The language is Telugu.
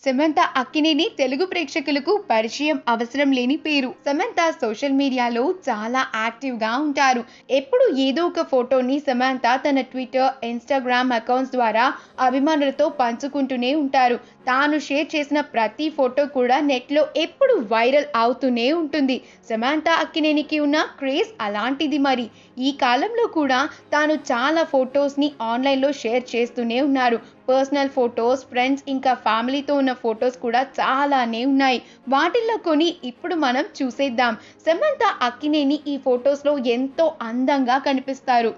సమంత అక్కినేని తెలుగు ప్రేక్షకులకు పరిచయం అవసరం లేని పేరు. సమంత సోషల్ మీడియాలో చాలా యాక్టివ్ గా ఉంటారు. ఎప్పుడు ఏదో ఒక ఫోటోని సమంత తన ట్విట్టర్, ఇన్స్టాగ్రామ్ అకౌంట్స్ ద్వారా అభిమానులతో పంచుకుంటూనే ఉంటారు. తాను షేర్ చేసిన ప్రతి ఫోటో కూడా నెట్ లో ఎప్పుడు వైరల్ అవుతూనే ఉంటుంది. సమంత అక్కినేనికి ఉన్న క్రేజ్ అలాంటిది. మరి ఈ కాలంలో కూడా తాను చాలా ఫొటోస్ ని ఆన్లైన్ లో షేర్ చేస్తూనే ఉన్నారు. పర్సనల్ ఫొటోస్, ఫ్రెండ్స్ ఇంకా ఫ్యామిలీతో ఉన్న ఫొటోస్ కూడా చాలానే ఉన్నాయి. వాటిల్లో కొన్ని ఇప్పుడు మనం చూసేద్దాం. సమంత అక్కినేని ఈ ఫొటోస్ లో ఎంతో అందంగా కనిపిస్తారు.